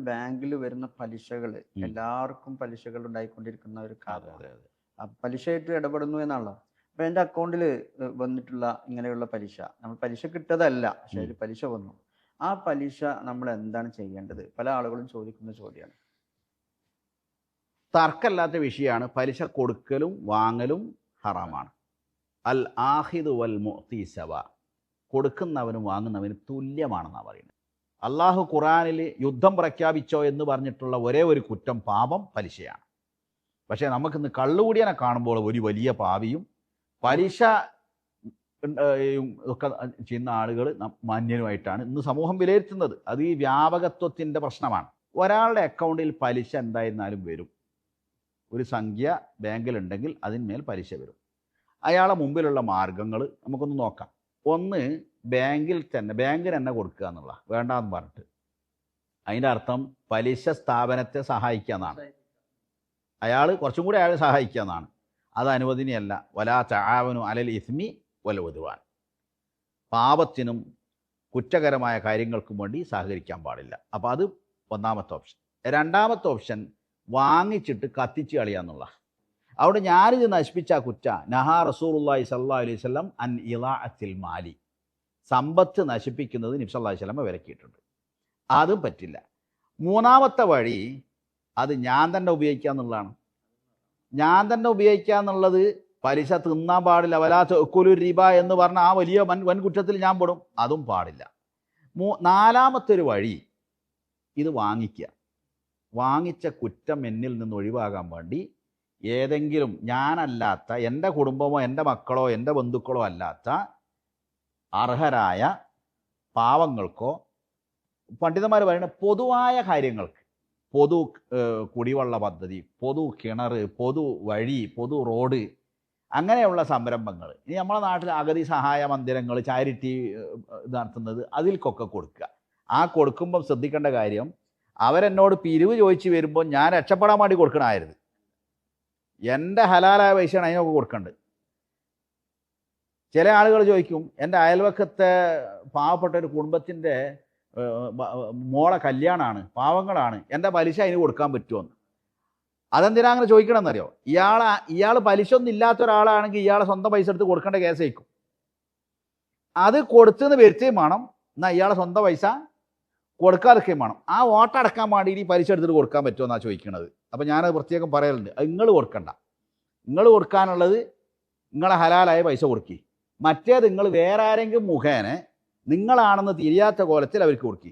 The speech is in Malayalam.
ബാങ്കിൽ വരുന്ന പലിശകൾ എല്ലാവർക്കും പലിശകൾ ഉണ്ടായിക്കൊണ്ടിരിക്കുന്ന ഒരു കാലമാണ്. പലിശയായിട്ട് ഇടപെടുന്നു എന്നാണല്ലോ. അപ്പൊ എൻ്റെ അക്കൗണ്ടിൽ വന്നിട്ടുള്ള ഇങ്ങനെയുള്ള പലിശ, നമ്മൾ പലിശ കിട്ടതല്ല, പക്ഷെ ഒരു പലിശ വന്നു. ആ പലിശ നമ്മൾ എന്താണ് ചെയ്യേണ്ടത്? പല ആളുകളും ചോദിക്കുന്ന ചോദ്യമാണ്. തർക്കമില്ലാത്ത വിഷയമാണ്. പലിശ കൊടുക്കലും വാങ്ങലും ഹറാമാണ്. അൽ ആഹിദു വൽ മുഅ്തി സവാ, കൊടുക്കുന്നവനും വാങ്ങുന്നവനും തുല്യമാണെന്നാണ് പറയുന്നത്. അള്ളാഹു ഖുർആനിൽ യുദ്ധം പ്രഖ്യാപിച്ചോ എന്ന് പറഞ്ഞിട്ടുള്ള ഒരേ ഒരു കുറ്റം പാപം പലിശയാണ്. പക്ഷേ നമുക്കിന്ന് കള്ളുകൂടിയനെ കാണുമ്പോൾ ഒരു വലിയ പാവിയും പലിശ ഒക്കെ ചെയ്യുന്ന ആളുകൾ മാന്യനുമായിട്ടാണ് ഇന്ന് സമൂഹം വിലയിരുത്തുന്നത്. അത് ഈ വ്യാപകത്വത്തിൻ്റെ പ്രശ്നമാണ്. ഒരാളുടെ അക്കൗണ്ടിൽ പലിശ എന്തായിരുന്നാലും വരും. ഒരു സംഖ്യ ബാങ്കിലുണ്ടെങ്കിൽ അതിന്മേൽ പലിശ വരും. അയാളെ മുമ്പിലുള്ള മാർഗങ്ങൾ നമുക്കൊന്ന് നോക്കാം. ഒന്ന്, ബാങ്കിൽ തന്നെ ബാങ്കിന് തന്നെ കൊടുക്കുക എന്നുള്ള, വേണ്ടാന്ന് പറഞ്ഞിട്ട്. അതിൻ്റെ അർത്ഥം പലിശ സ്ഥാപനത്തെ സഹായിക്കുക എന്നാണ്. അയാൾ കുറച്ചും കൂടി അയാളെ സഹായിക്കുക എന്നാണ്. അത് അനുവദനീയമല്ല. വലാ തആവനു അലൽ ഇസ്മി വൽ ഉദ്വാൻ, പാപത്തിനും കുറ്റകരമായ കാര്യങ്ങൾക്കും വേണ്ടി സഹകരിക്കാൻ പാടില്ല. അപ്പോൾ അത് ഒന്നാമത്തെ ഓപ്ഷൻ. രണ്ടാമത്തെ ഓപ്ഷൻ വാങ്ങിച്ചിട്ട് കത്തിച്ച് കളയാന്നുള്ള. അവിടെ ഞാനിത് നശിപ്പിച്ച കുറ്റ നഹാ റസൂലുള്ളാഹി സ്വല്ലല്ലാഹു അലൈഹി വസല്ലം അൻ ഇളാഅത്തിൽ മാലി, സമ്പത്ത് നശിപ്പിക്കുന്നത് നബി സല്ലല്ലാഹു അലൈഹി വസല്ലം വിലക്കിയിട്ടുണ്ട്. അതും പറ്റില്ല. മൂന്നാമത്തെ വഴി അത് ഞാൻ തന്നെ ഉപയോഗിക്കുക എന്നുള്ളതാണ്. ഞാൻ തന്നെ ഉപയോഗിക്കുക എന്നുള്ളത് പലിശ തിന്നാൻ പാടില്ല. വലാ തഅ്കുലു റിബ എന്ന് പറഞ്ഞ ആ വലിയ വൻകുറ്റത്തിൽ ഞാൻ പെടും. അതും പാടില്ല. നാലാമത്തെ ഒരു വഴി ഇത് വാങ്ങിക്കുക. വാങ്ങിച്ച കുറ്റം എന്നിൽ നിന്ന് ഒഴിവാകാൻ വേണ്ടി ഏതെങ്കിലും ഞാനല്ലാത്ത, എൻ്റെ കുടുംബമോ എൻ്റെ മക്കളോ എൻ്റെ ബന്ധുക്കളോ അല്ലാത്ത അർഹരായ പാവങ്ങൾക്കോ, പണ്ഡിതന്മാർ പറയുന്ന പൊതുവായ കാര്യങ്ങൾക്ക്, പൊതു കുടിവെള്ള പദ്ധതി, പൊതു കിണർ, പൊതു വഴി, പൊതു റോഡ്, അങ്ങനെയുള്ള സംരംഭങ്ങൾ, ഇനി നമ്മളെ നാട്ടിൽ അഗതി സഹായ മന്ദിരങ്ങൾ, ചാരിറ്റി നടത്തുന്നത്, അതിൽക്കൊക്കെ കൊടുക്കുക. ആ കൊടുക്കുമ്പം ശ്രദ്ധിക്കേണ്ട കാര്യം, അവരെന്നോട് പിരിവ് ചോദിച്ച് വരുമ്പോൾ ഞാൻ രക്ഷപ്പെടാൻ വേണ്ടി കൊടുക്കണമായിരുന്നു. എൻ്റെ ഹലാലായ പൈസയാണ് അതിനൊക്കെ കൊടുക്കേണ്ടത്. ചില ആളുകൾ ചോദിക്കും, എൻ്റെ അയൽവക്കത്തെ പാവപ്പെട്ട ഒരു കുടുംബത്തിൻ്റെ മോളെ കല്യാണമാണ്, പാവങ്ങളാണ്, എൻ്റെ പലിശ അതിന് കൊടുക്കാൻ പറ്റുമോന്ന്. അതെന്തിനാ അങ്ങനെ ചോദിക്കണമെന്നറിയോ? ഇയാൾ പലിശ ഒന്നും ഇല്ലാത്ത ഒരാളാണെങ്കിൽ ഇയാളെ സ്വന്തം പൈസ എടുത്ത് കൊടുക്കേണ്ട കേസ് വയ്ക്കും. അത് കൊടുത്തെന്ന് വരുത്തുകയും വേണം, എന്നാൽ ഇയാളെ സ്വന്തം പൈസ കൊടുക്കാതിരിക്കുകയും വേണം. ആ വോട്ടടക്കാൻ വേണ്ടി ഈ പലിശ എടുത്തിട്ട് കൊടുക്കാൻ പറ്റുമെന്നാണ് ചോദിക്കുന്നത്. അപ്പം ഞാനത് പ്രത്യേകം പറയലുണ്ട്, അത് നിങ്ങൾ കൊടുക്കണ്ട. നിങ്ങൾ കൊടുക്കാനുള്ളത് നിങ്ങളെ ഹലാലായ പൈസ കൊടുക്കി. മറ്റേത് നിങ്ങൾ വേറെ ആരെങ്കിലും മുഖേന നിങ്ങളാണെന്ന് തിരിയാത്ത കോലത്തിൽ അവർക്ക് കൊടുക്കി.